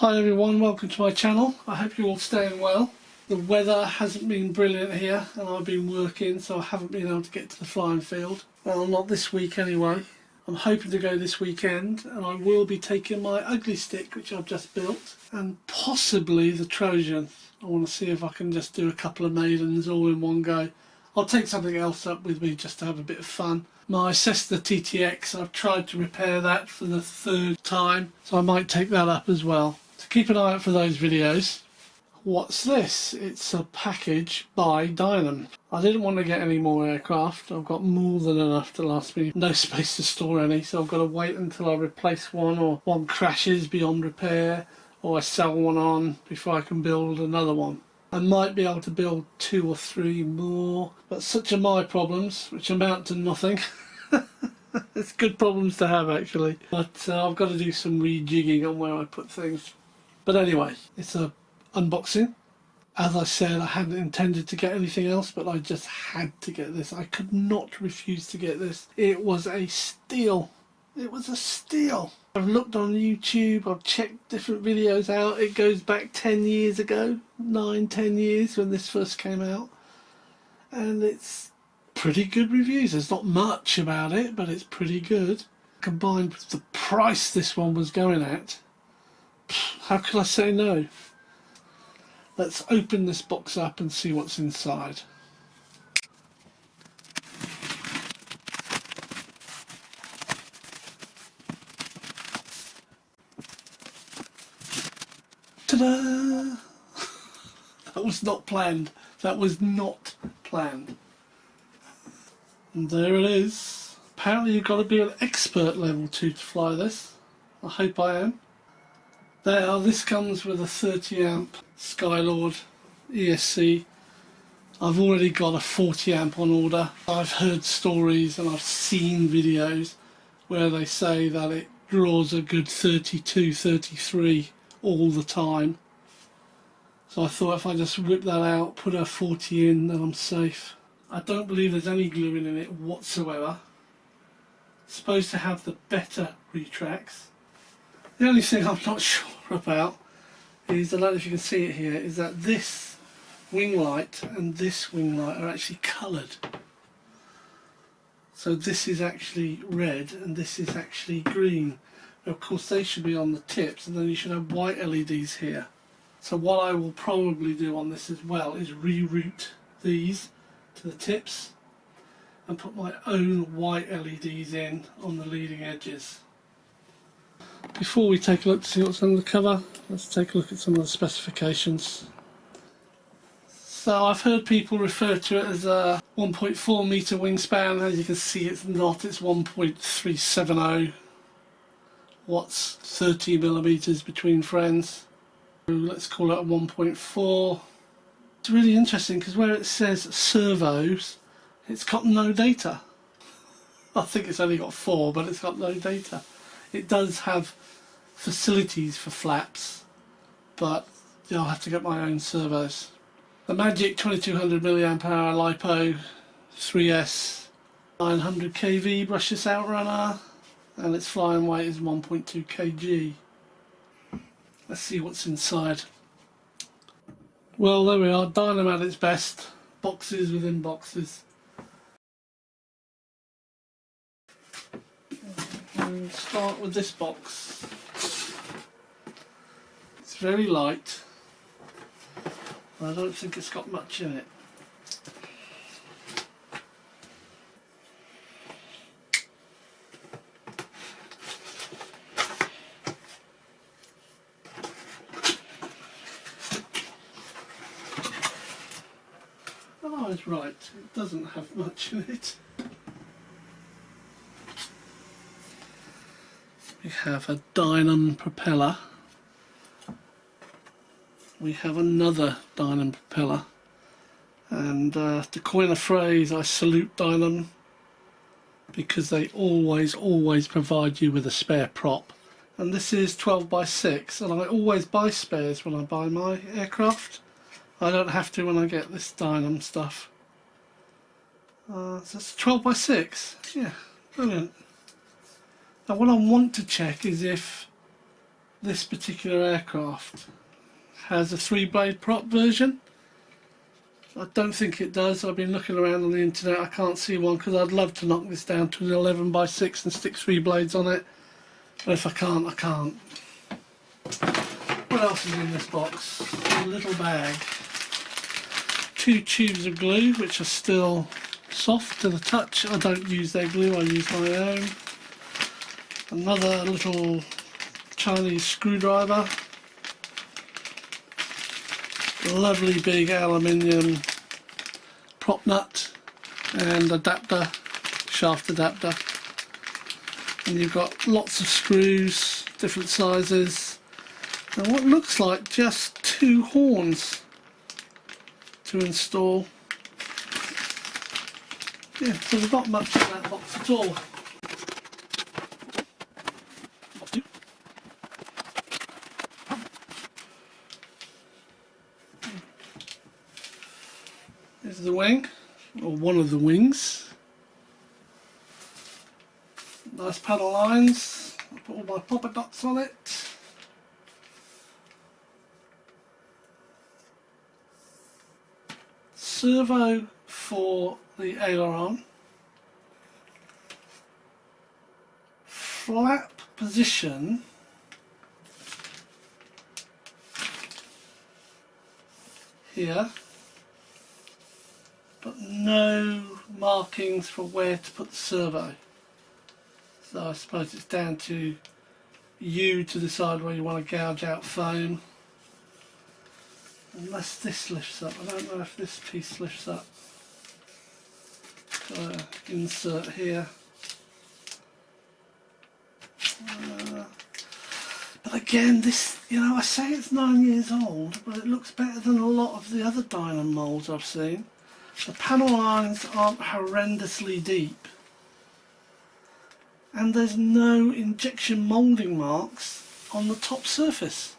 Hi everyone, welcome to my channel. I hope you're all staying well. The weather hasn't been brilliant here and I've been working, so I haven't been able to get to the flying field. Well, not this week anyway. I'm hoping to go this weekend, and I will be taking my ugly stick which I've just built and possibly the Trojan. I want to see if I can just do a couple of maidens all in one go. I'll take something else up with me just to have a bit of fun. My Cessna TTX, I've tried to repair that for the third time, so I might take that up as well. So keep an eye out for those videos. What's this? It's a package by Dynam. I didn't want to get any more aircraft. I've got more than enough to last me. No space to store any, so I've got to wait until I replace one, or one crashes beyond repair, or I sell one on before I can build another one. I might be able to build 2 or 3 more, but such are my problems, which amount to nothing. It's good problems to have actually, but I've got to do some rejigging on where I put things. But anyway, it's a unboxing. As I said, I hadn't intended to get anything else, but I just had to get this. I could not refuse to get this. It was a steal. It was a steal. I've looked on YouTube, I've checked different videos out. It goes back 10 years ago, 9-10 years when this first came out, and it's pretty good reviews. There's not much about it, but it's pretty good. Combined with the price this one was going at, how could I say no? Let's open this box up and see what's inside. Ta-da! That was not planned. That was not planned. And there it is. Apparently you've got to be an expert level 2 to fly this. I hope I am. There, this comes with a 30 amp Skylord ESC. I've already got a 40 amp on order. I've heard stories and I've seen videos where they say that it draws a good 32, 33 all the time. So I thought if I just rip that out, put a 40 in, then I'm safe. I don't believe there's any gluing in it whatsoever. It's supposed to have the better retracts. The only thing I'm not sure about is, I don't know if you can see it here, is that this wing light and this wing light are actually coloured. So this is actually red and this is actually green. Of course they should be on the tips, and then you should have white LEDs here. So what I will probably do on this as well is reroute these to the tips and put my own white LEDs in on the leading edges. Before we take a look to see what's under the cover, let's take a look at some of the specifications. So I've heard people refer to it as a 1.4 metre wingspan. As you can see, it's not, it's 1.370. What's 30 millimeters between friends. Let's call it a 1.4. It's really interesting because where it says servos, it's got no data. I think it's only got 4, but it's got no data. It does have facilities for flaps, but I'll have to get my own servos. The Magic 2200 mAh LiPo 3S 900 kV brushless outrunner, and its flying weight is 1.2 kg. Let's see what's inside. Well, there we are, Dynam at its best. Boxes within boxes. And start with this box. It's very light. I don't think it's got much in it. Oh, I was right, it doesn't have much in it. We have a Dynam propeller. We have another Dynam propeller. And to coin a phrase, I salute Dynam because they always provide you with a spare prop. And this is 12x6, and I always buy spares when I buy my aircraft. I don't have to when I get this Dynam stuff. So it's 12x6. Yeah, brilliant. Now what I want to check is if this particular aircraft has a 3-blade prop version. I don't think it does. I've been looking around on the internet, I can't see one, because I'd love to knock this down to an 11x6 and stick 3 blades on it, but if I can't, I can't. What else is in this box? A little bag. 2 tubes of glue, which are still soft to the touch. I don't use their glue, I use my own. Another little Chinese screwdriver. Lovely big aluminium prop nut and adapter, shaft adapter. And you've got lots of screws, different sizes, and what looks like just 2 horns to install. Yeah, so there's not much in that box at all. This is the wing, or one of the wings. Nice panel lines. I put all my popper dots on it. Servo for the aileron. Flap position. Here. But no markings for where to put the servo. So I suppose it's down to you to decide where you want to gouge out foam. Unless this lifts up. I don't know if this piece lifts up. Got an insert here. But again, this, you know, I say it's 9 years old, but it looks better than a lot of the other Dynam moulds I've seen. The panel lines aren't horrendously deep. And there's no injection moulding marks on the top surface.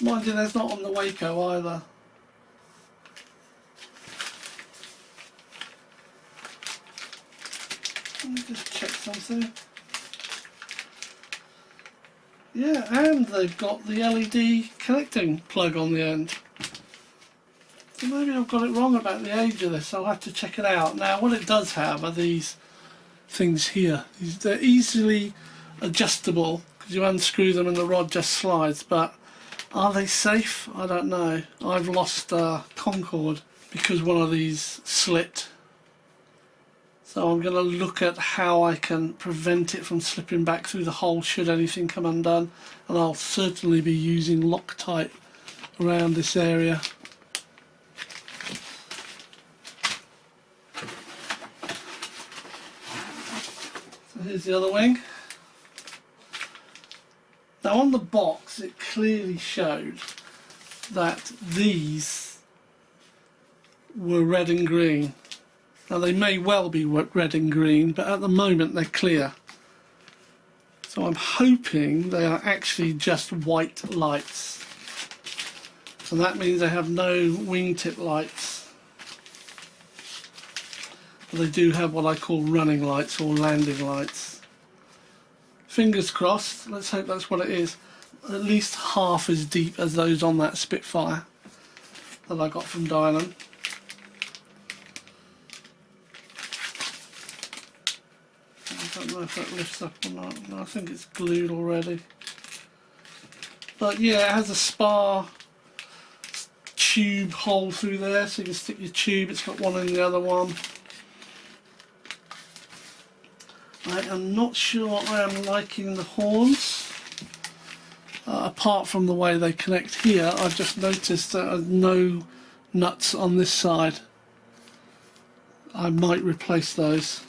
Mind you, there's not on the Waco either. Let me just check something. Yeah, and they've got the LED connecting plug on the end. So maybe I've got it wrong about the age of this. I'll have to check it out. Now, what it does have are these things here. They're easily adjustable because you unscrew them and the rod just slides, but are they safe? I don't know. I've lost Concord because one of these slipped. So I'm going to look at how I can prevent it from slipping back through the hole should anything come undone, and I'll certainly be using Loctite around this area. So here's the other wing. Now on the box it clearly showed that these were red and green. Now they may well be red and green, but at the moment they're clear. So I'm hoping they are actually just white lights. So that means they have no wingtip lights. But they do have what I call running lights or landing lights. Fingers crossed, let's hope that's what it is. At least half as deep as those on that Spitfire that I got from Dynam. I don't know if that lifts up or not. No, I think it's glued already. But yeah, it has a spar tube hole through there, so you can stick your tube. It's got one in the other one. I am not sure I am liking the horns. Apart from the way they connect here, I've just noticed that there's no nuts on this side. I might replace those.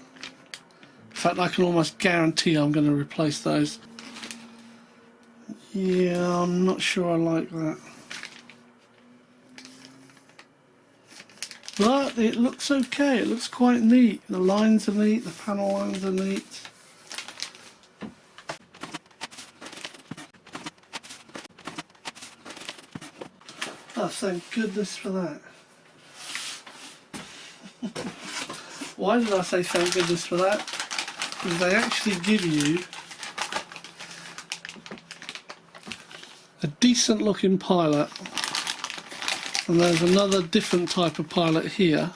In fact, I can almost guarantee I'm going to replace those. Yeah, I'm not sure I like that. But it looks okay, it looks quite neat. The lines are neat, the panel lines are neat. Oh, thank goodness for that. Why did I say thank goodness for that? Because they actually give you decent looking pilot, and there's another different type of pilot here,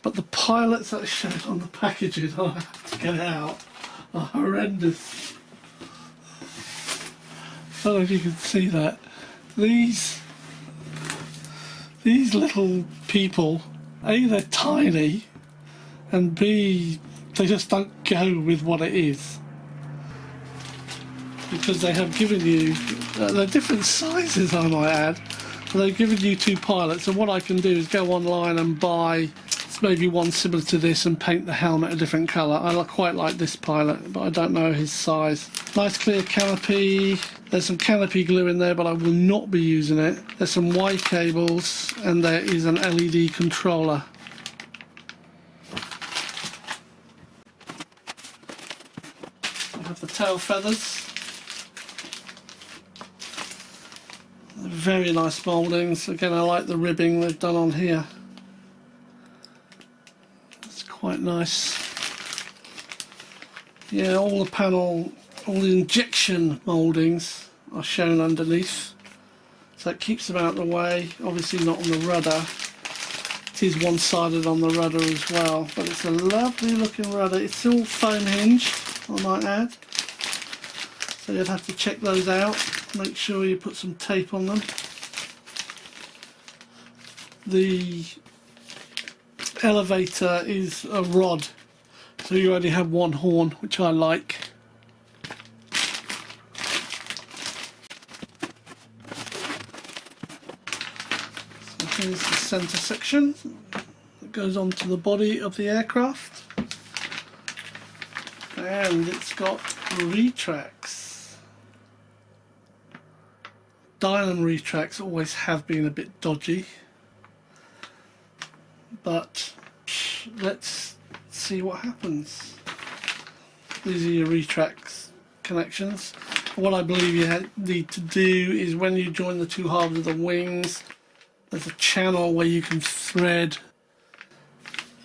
but the pilots that are shown on the packaging, I have to get out, are horrendous. I don't know if you can see that. These little people, A, they're tiny, and B, they just don't go with what it is. Because they have given you, they're different sizes I might add, but they've given you two pilots, and what I can do is go online and buy maybe one similar to this and paint the helmet a different colour. I quite like this pilot, but I don't know his size. Nice clear canopy. There's some canopy glue in there, but I will not be using it. There's some Y cables, and there is an LED controller. I have the tail feathers. Very nice mouldings. Again, I like the ribbing they've done on here. It's quite nice. Yeah, all the injection mouldings are shown underneath, so it keeps them out of the way. Obviously not on the rudder. It is one-sided on the rudder as well, but it's a lovely looking rudder. It's all foam hinged, I might add, so you'd have to check those out. Make sure you put some tape on them. The elevator is a rod, so you only have one horn, which I like. So here's the centre section that goes onto the body of the aircraft, and it's got retracts. Dynam retracts always have been a bit dodgy, but let's see what happens. These are your retracts connections. What I believe you need to do is, when you join the two halves of the wings, there's a channel where you can thread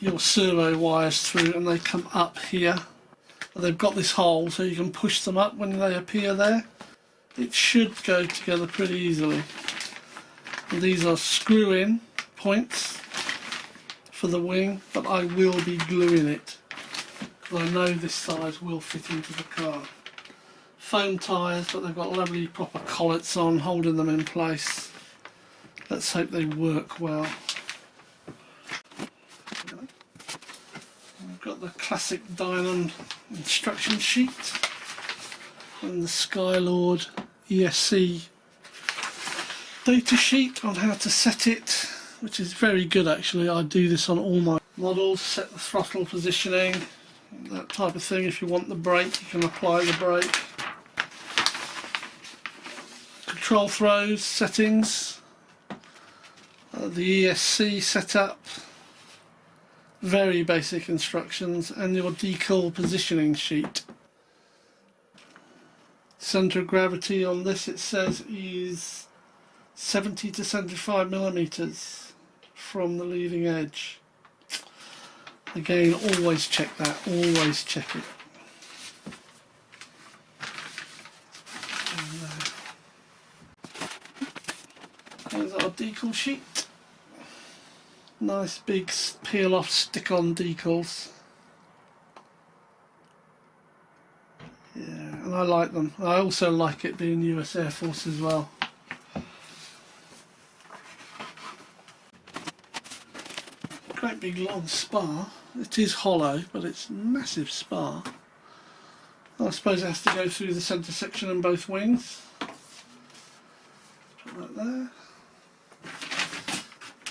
your servo wires through, and they come up here. They've got this hole so you can push them up when they appear there. It should go together pretty easily. And these are screw-in points for the wing, but I will be gluing it because I know this size will fit into the car. Foam tyres, but they've got lovely proper collets on holding them in place. Let's hope they work well. We've got the classic Dynam instruction sheet and the Skylord ESC data sheet on how to set it, which is very good actually. I do this on all my models, set the throttle positioning, that type of thing. If you want the brake, you can apply the brake. Control throws, settings, the ESC setup, very basic instructions, and your decal positioning sheet. Centre of gravity on this, it says, is 70 to 75 millimeters from the leading edge. Again, always check that, always check it. There's our decal sheet. Nice big peel off stick on decals. Yeah, and I like them. I also like it being US Air Force as well. Great big long spar. It is hollow, but it's massive spar. I suppose it has to go through the centre section and both wings. Put that there.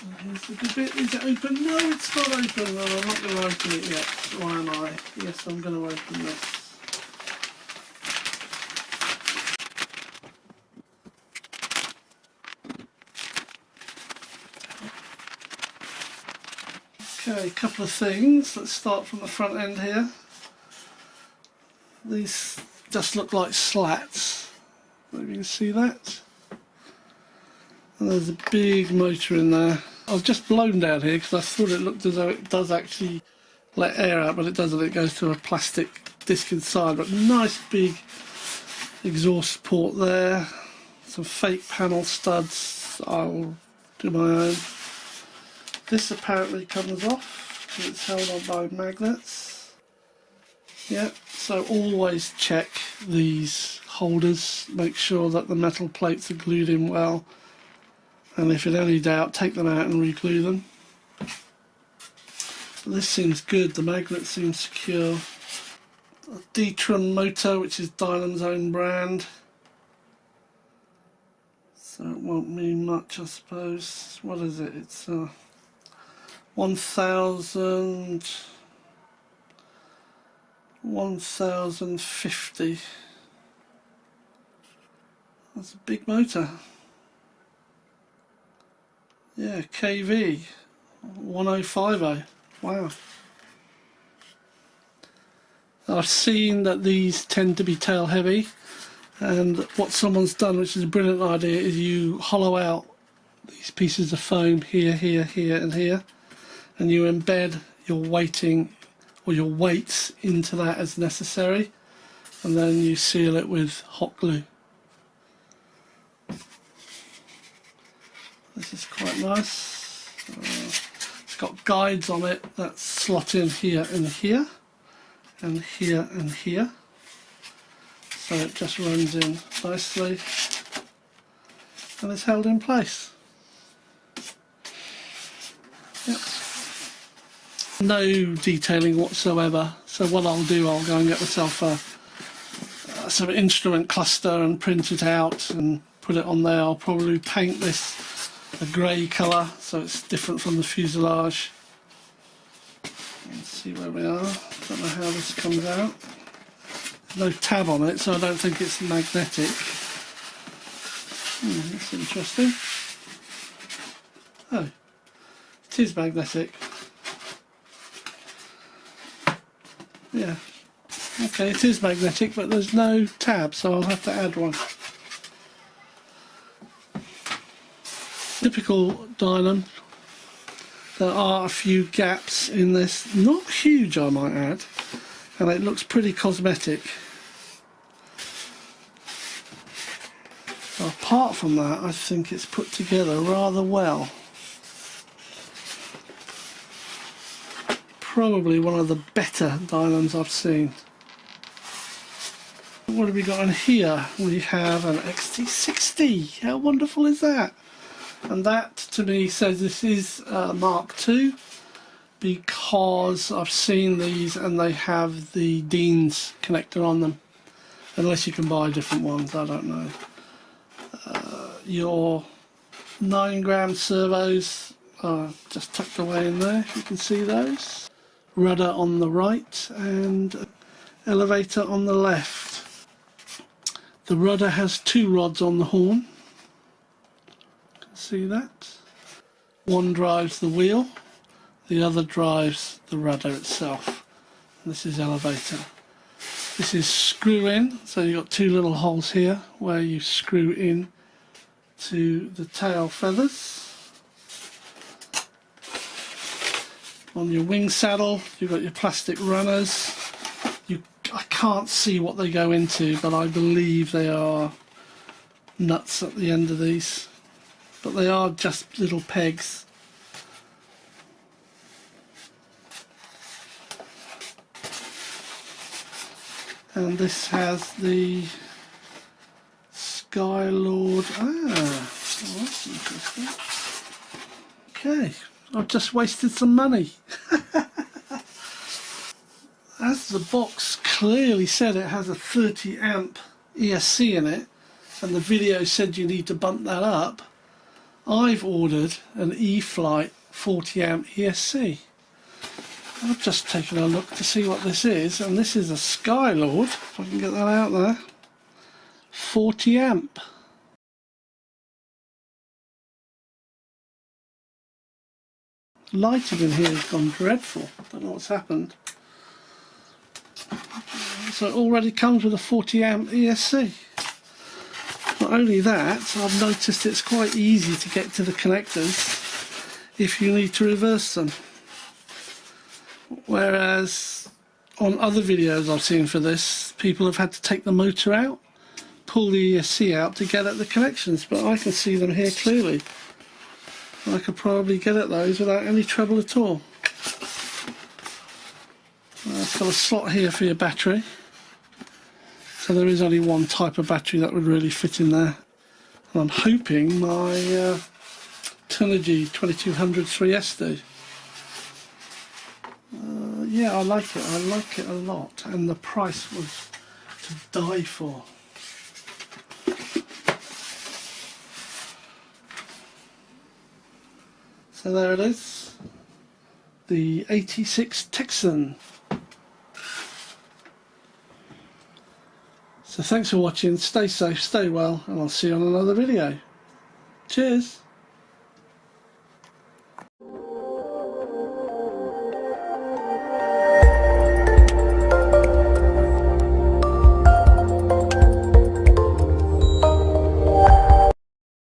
And here's the good bit. Is it open? No, it's not open. Well, I'm not going to open it yet. Why am I? Yes, I'm going to open this. Okay, a couple of things. Let's start from the front end here. These just look like slats. Maybe you can see that. And there's a big motor in there. I was just blown down here because I thought it looked as though it does actually let air out, but it doesn't. It goes to a plastic disc inside. But nice big exhaust port there. some fake panel studs. I'll do my own. This apparently comes off because it's held on by magnets. Yeah, so always check these holders, make sure that the metal plates are glued in well, and if in any doubt, take them out and re-glue them. But this seems good, the magnet seems secure. A Dynam motor, which is Dynam's own brand, so it won't mean much, I suppose. What is it? It's 1050. That's a big motor. Yeah, KV 1050. Wow. I've seen that these tend to be tail heavy, and what someone's done, which is a brilliant idea, is you hollow out these pieces of foam here, here, here and here, and you embed your weighting or your weights into that as necessary, and then you seal it with hot glue. This is quite nice. It's got guides on it that slot in here and here and here and here, so it just runs in nicely and it's held in place. Yep. No detailing whatsoever, so what I'll do, I'll go and get myself a sort of instrument cluster and print it out and put it on there. I'll probably paint this a grey colour so it's different from the fuselage. Let's see where we are. Don't know how this comes out. There's no tab on it, so I don't think it's magnetic. That's interesting. Oh, it is magnetic. Yeah. Okay, it is magnetic, but there's no tab, so I'll have to add one. Typical Dynam. There are a few gaps in this, not huge I might add, and it looks pretty cosmetic. So apart from that, I think it's put together rather well. Probably one of the better Dynams I've seen. What have we got in here? We have an XT60. How wonderful is that? And that to me says this is Mark II, because I've seen these and they have the Dean's connector on them, unless you can buy different ones, I don't know. Your 9-gram servos are just tucked away in there, if you can see those. Rudder on the right and elevator on the left. The rudder has 2 rods on the horn. See that? One drives the wheel, the other drives the rudder itself. And this is elevator. This is screw in, so you've got 2 little holes here where you screw in to the tail feathers. On your wing saddle you've got your plastic runners. I can't see what they go into, but I believe they are nuts at the end of these. But they are just little pegs. And this has the Skylord. Oh, that's interesting. Okay, I've just wasted some money. As the box clearly said, it has a 30 amp ESC in it, and the video said you need to bump that up. I've ordered an E-Flight 40 amp ESC. I've just taken a look to see what this is, and this is a Skylord, if I can get that out there. 40 amp. Lighting in here has gone dreadful. Don't know what's happened. So it already comes with a 40 amp ESC. Not only that, I've noticed it's quite easy to get to the connectors if you need to reverse them. Whereas on other videos I've seen for this, people have had to take the motor out pull the ESC out to get at the connections, but I can see them here clearly. I could probably get at those without any trouble at all. I've got a slot here for your battery, so there is only one type of battery that would really fit in there. And I'm hoping my Turnigy 2200 3SD. Yeah, I like it a lot, and the price was to die for. So there it is, the AT6 Texan. So thanks for watching, stay safe, stay well, and I'll see you on another video. Cheers!